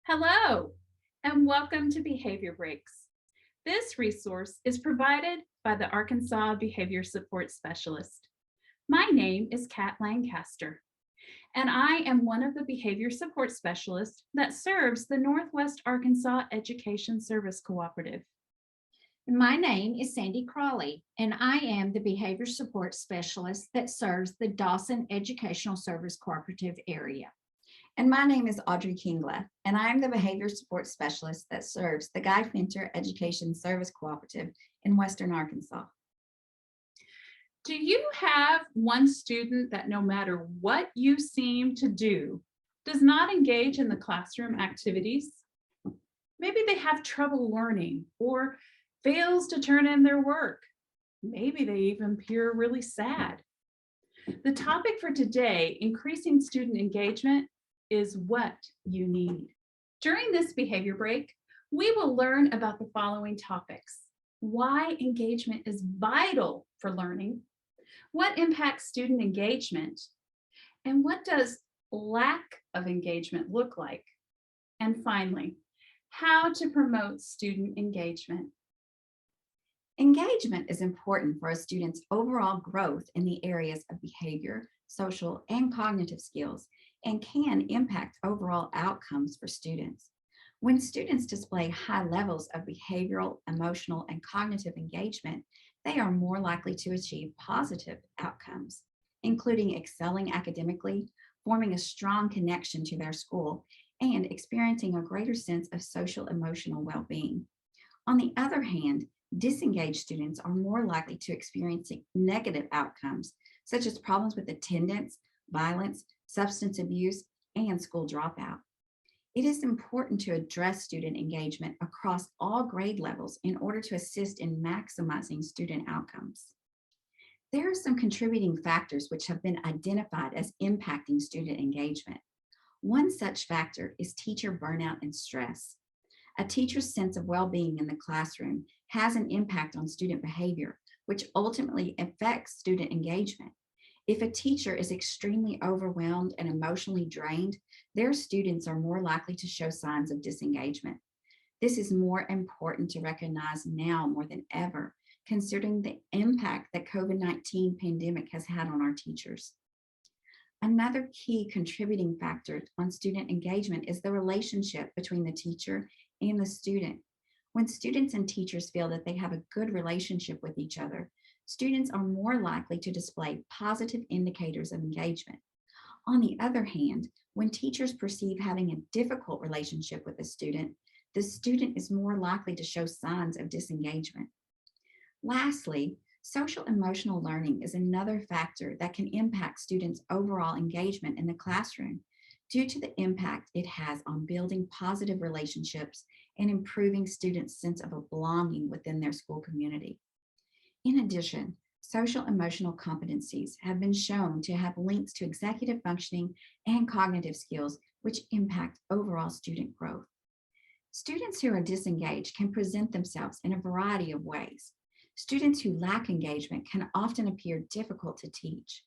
Hello, and welcome to Behavior Breaks. This resource is provided by the Arkansas Behavior Support Specialist. My name is Kat Lancaster, and I am one of the behavior support specialists that serves the Northwest Arkansas Education Service Cooperative. My name is Sandy Crawley, and I am the Behavior Support Specialist that serves the Dawson Educational Service Cooperative area. And my name is Audrey Kingla, and I'm the Behavior Support Specialist that serves the Guy Finter Education Service Cooperative in Western Arkansas. Do you have one student that no matter what you seem to do, does not engage in the classroom activities? Maybe they have trouble learning or fails to turn in their work. Maybe they even appear really sad. The topic for today, increasing student engagement, is what you need. During this behavior break, we will learn about the following topics: why engagement is vital for learning, what impacts student engagement, and what does lack of engagement look like, and finally, how to promote student engagement. Engagement is important for a student's overall growth in the areas of behavior, social, and cognitive skills, and can impact overall outcomes for students. When students display high levels of behavioral, emotional, and cognitive engagement, they are more likely to achieve positive outcomes, including excelling academically, forming a strong connection to their school, and experiencing a greater sense of social emotional well-being. On the other hand, disengaged students are more likely to experience negative outcomes, such as problems with attendance, violence, substance abuse, and school dropout. It is important to address student engagement across all grade levels in order to assist in maximizing student outcomes. There are some contributing factors which have been identified as impacting student engagement. One such factor is teacher burnout and stress. A teacher's sense of well-being in the classroom has an impact on student behavior, which ultimately affects student engagement. If a teacher is extremely overwhelmed and emotionally drained, their students are more likely to show signs of disengagement. This is more important to recognize now more than ever, considering the impact that COVID-19 pandemic has had on our teachers. Another key contributing factor on student engagement is the relationship between the teacher and the student. When students and teachers feel that they have a good relationship with each other, students are more likely to display positive indicators of engagement. On the other hand, when teachers perceive having a difficult relationship with the student is more likely to show signs of disengagement. Lastly, social emotional learning is another factor that can impact students' overall engagement in the classroom due to the impact it has on building positive relationships and improving students' sense of a belonging within their school community. In addition, social emotional competencies have been shown to have links to executive functioning and cognitive skills, which impact overall student growth. Students who are disengaged can present themselves in a variety of ways. Students who lack engagement can often appear difficult to teach.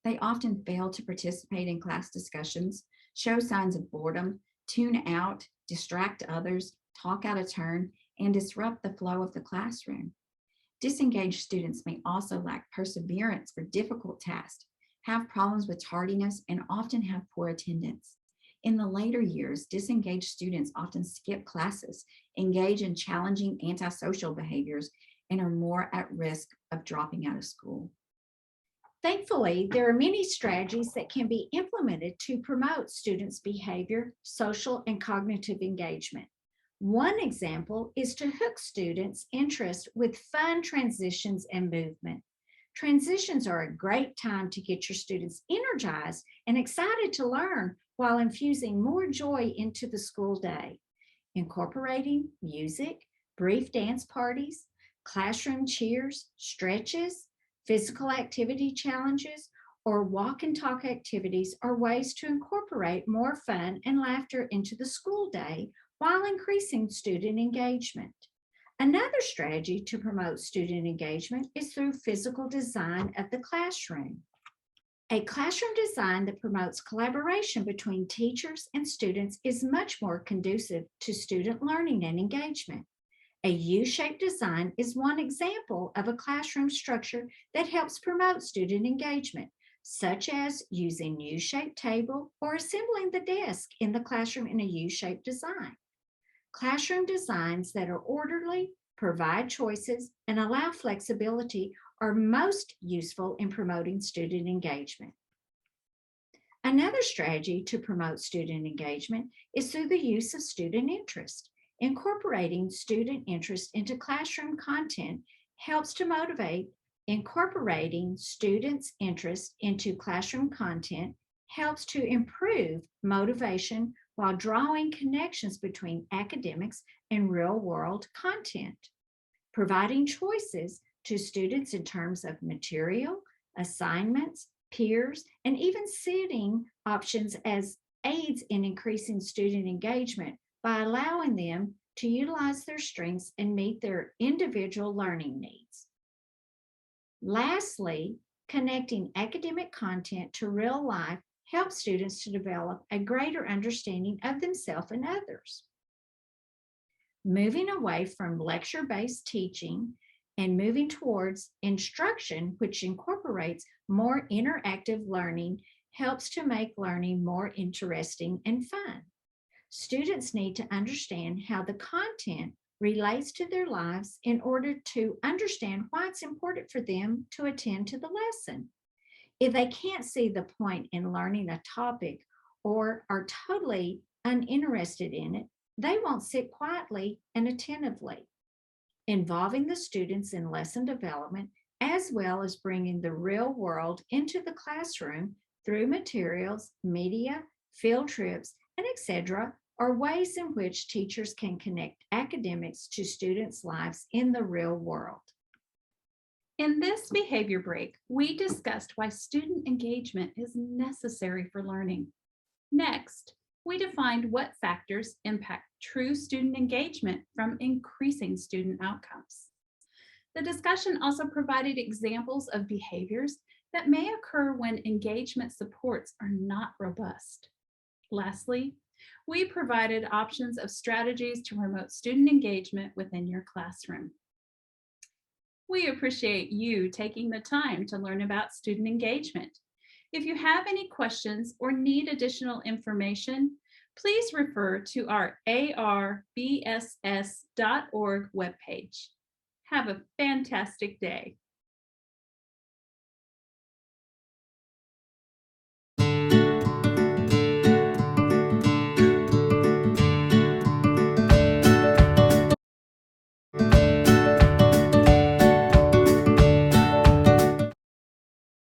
They often fail to participate in class discussions, show signs of boredom, tune out, distract others, talk out of turn, and disrupt the flow of the classroom. Disengaged students may also lack perseverance for difficult tasks, have problems with tardiness, and often have poor attendance. In the later years, disengaged students often skip classes, engage in challenging antisocial behaviors, and are more at risk of dropping out of school. Thankfully, there are many strategies that can be implemented to promote students' behavior, social, and cognitive engagement. One example is to hook students' interest with fun transitions and movement. Transitions are a great time to get your students energized and excited to learn while infusing more joy into the school day. Incorporating music, brief dance parties, classroom cheers, stretches, physical activity challenges, or walk and talk activities are ways to incorporate more fun and laughter into the school day while increasing student engagement. Another strategy to promote student engagement is through physical design of the classroom. A classroom design that promotes collaboration between teachers and students is much more conducive to student learning and engagement. A U-shaped design is one example of a classroom structure that helps promote student engagement, such as using U-shaped table or assembling the desk in the classroom in a U-shaped design. Classroom designs that are orderly, provide choices, and allow flexibility are most useful in promoting student engagement. Another strategy to promote student engagement is through the use of student interest. Incorporating student interest into classroom content helps to motivate. Incorporating students' interest into classroom content helps to improve motivation while drawing connections between academics and real-world content. Providing choices to students in terms of material, assignments, peers, and even seating options as aids in increasing student engagement by allowing them to utilize their strengths and meet their individual learning needs. Lastly, connecting academic content to real life helps students to develop a greater understanding of themselves and others. Moving away from lecture-based teaching and moving towards instruction, which incorporates more interactive learning, helps to make learning more interesting and fun. Students need to understand how the content relates to their lives in order to understand why it's important for them to attend to the lesson. If they can't see the point in learning a topic or are totally uninterested in it, they won't sit quietly and attentively. Involving the students in lesson development, as well as bringing the real world into the classroom through materials, media, field trips, and etc., are ways in which teachers can connect academics to students' lives in the real world. In this behavior break, we discussed why student engagement is necessary for learning. Next, we defined what factors impact true student engagement from increasing student outcomes. The discussion also provided examples of behaviors that may occur when engagement supports are not robust. Lastly, we provided options of strategies to promote student engagement within your classroom. We appreciate you taking the time to learn about student engagement. If you have any questions or need additional information, please refer to our arbss.org webpage. Have a fantastic day.